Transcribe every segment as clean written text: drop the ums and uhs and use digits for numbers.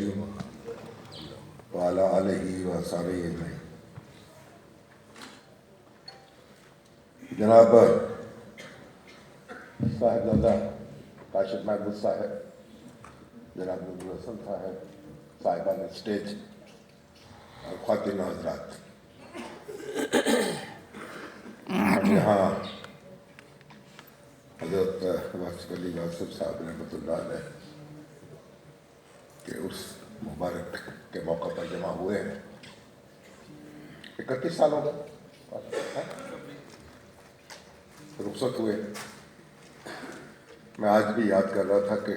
الکریم وعلی آلہ وصحبہ اجمعین۔ جناب صاحبزادہ کاشف محمود صاحب، جناب نور حسن صاحب، صاحبان اسٹیج اور خواتین و حضرات، ہم یہاں حضرت واصف علی واصف صاحب رحمۃ اللہ علیہ کے اس مبارک کے موقع پر جمع ہوئے ہیں۔ 31 سال ہو گئے رخصت ہوئے۔ میں آج بھی یاد کر رہا تھا کہ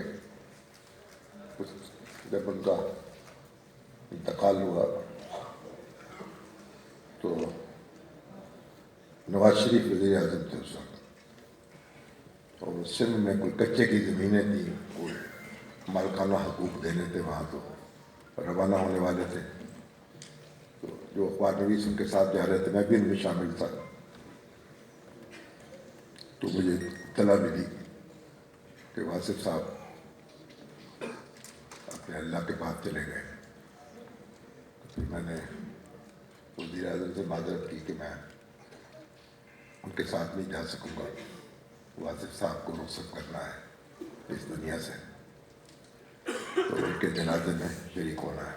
جب ان کا انتقال ہوا تو نواز شریف وزیر اعظم تھے اس وقت، اور سندھ میں کوئی کچے کی زمینیں تھیں، کوئی مالکانہ حقوق دینے تھے، وہاں تو روانہ ہونے والے تھے۔ تو جو اخبار نویس ان کے ساتھ جا رہے تھے، میں بھی ان میں شامل تھا، تو مجھے اطلاع ملی کہ واصف صاحب اپنے اللہ کے پاس چلے گئے۔ پھر میں نے وزیر اعظم سے معذرت کی کہ میں ان کے ساتھ نہیں جا سکوں گا، واصف صاحب کو رخصت کرنا ہے اس دنیا سے، تو ان کے جنازے میں شریک ہونا ہے۔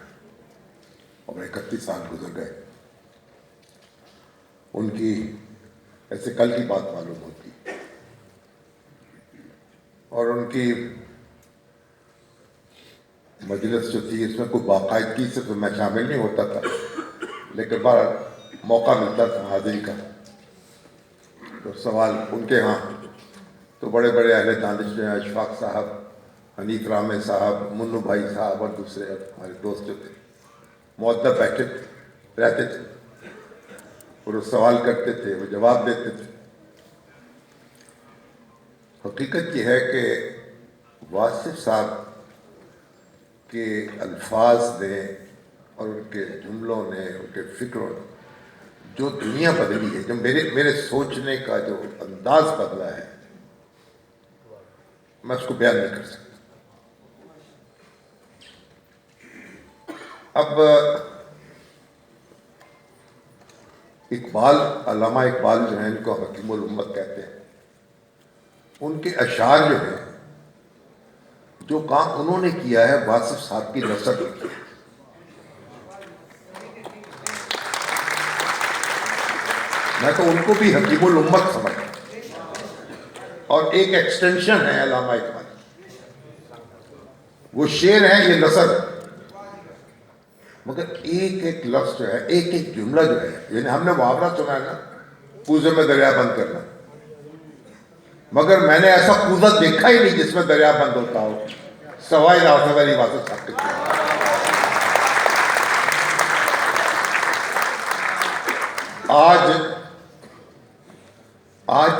اور 31 سال گزر گئے، ان کی ایسے کل کی بات معلوم ہوتی، اور ان کی مجلس جو تھی اس میں کوئی باقاعدگی سے تو میں شامل نہیں ہوتا تھا، لیکن بار موقع ملتا تھا حاضری کا، تو سوال ان کے ہاں تو بڑے بڑے اہل دانش جو ہیں، اشفاق صاحب، حنیف رامے صاحب، منو بھائی صاحب اور دوسرے ہمارے دوست جو تھے معدب بیٹھے رہتے تھے، اور وہ سوال کرتے تھے، وہ جواب دیتے تھے۔ حقیقت یہ ہے کہ واصف صاحب کے الفاظ نے اور ان کے جملوں نے، ان کے فکروں نے جو دنیا بدلی ہے، جو میرے سوچنے کا جو انداز بدلا ہے، میں اس کو بیان نہیں کر سکتا۔ اب اقبال، علامہ اقبال جو ہیں، ان کو حکیم الامت کہتے ہیں، ان کے اشعار جو ہیں، جو کام انہوں نے کیا ہے واصف صاحب کی نثر میں کیا ہے۔ میں تو ان کو بھی حکیم الامت سمجھتا ہوں، اور ایک ایکسٹینشن ہے علامہ اقبال، وہ شعر ہے، یہ نثر ہے، مگر ایک ایک لفظ جو ہے، ایک ایک جملہ جو ہے، یعنی ہم نے محاورہ سنا ہے نا، کوزے میں دریا بند کرنا، مگر میں نے ایسا کوزہ دیکھا ہی نہیں جس میں دریا بند ہوتا ہو، سوائے واصف علی واصف صاحب کے۔ آج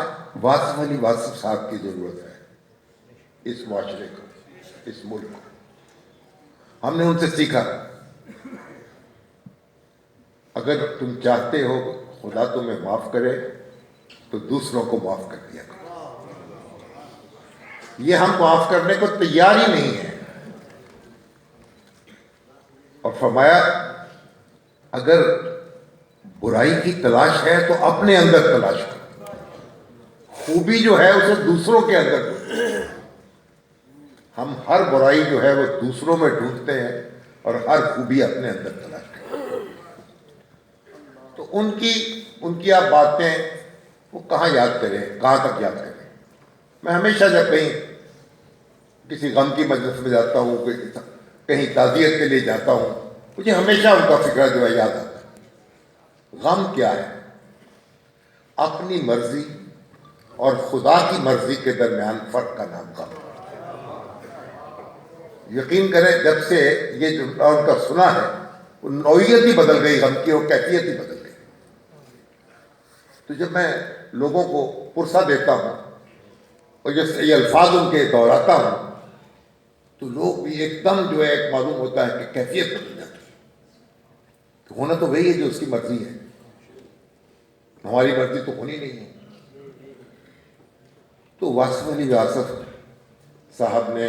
واصف علی واصف صاحب کی ضرورت ہے اس معاشرے کو، اس ملک کو۔ ہم نے ان سے سیکھا، اگر تم چاہتے ہو خدا تمہیں معاف کرے تو دوسروں کو معاف کر دیا کرو۔ یہ ہم معاف کرنے کو تیار ہی نہیں ہیں، اور فرمایا اگر برائی کی تلاش ہے تو اپنے اندر تلاش کرو، خوبی جو ہے اسے دوسروں کے اندر ڈھونڈو۔ ہم ہر برائی جو ہے وہ دوسروں میں ڈھونڈتے ہیں، اور ہر خوبی اپنے اندر تلاش کرتے ہیں۔ تو ان کی آپ باتیں وہ کہاں یاد کریں، کہاں تک یاد کریں؟ میں ہمیشہ جب کہیں کسی غم کی مجلس میں جاتا ہوں، کہیں تعزیت کے لیے جاتا ہوں، مجھے ہمیشہ ان کا فکرہ جو ہے یاد آتا ہے۔ غم کیا ہے؟ اپنی مرضی اور خدا کی مرضی کے درمیان فرق کا نام غم۔ یقین کریں جب سے یہ جملہ ان کا سنا ہے، وہ نوعیت ہی بدل گئی، غم کی اور کیفیت ہی بدل گئی۔ تو جب میں لوگوں کو پرسہ دیتا ہوں اور جب یہ الفاظ ان کے دہراتا ہوں، تو لوگ بھی ایک دم جو ہے ایک معلوم ہوتا ہے کہ کیفیت بدل جاتی ہے، کہ ہونا تو وہی ہے جو اس کی مرضی ہے، ہماری مرضی تو ہونی نہیں ہے۔ تو واصف علی واصف صاحب نے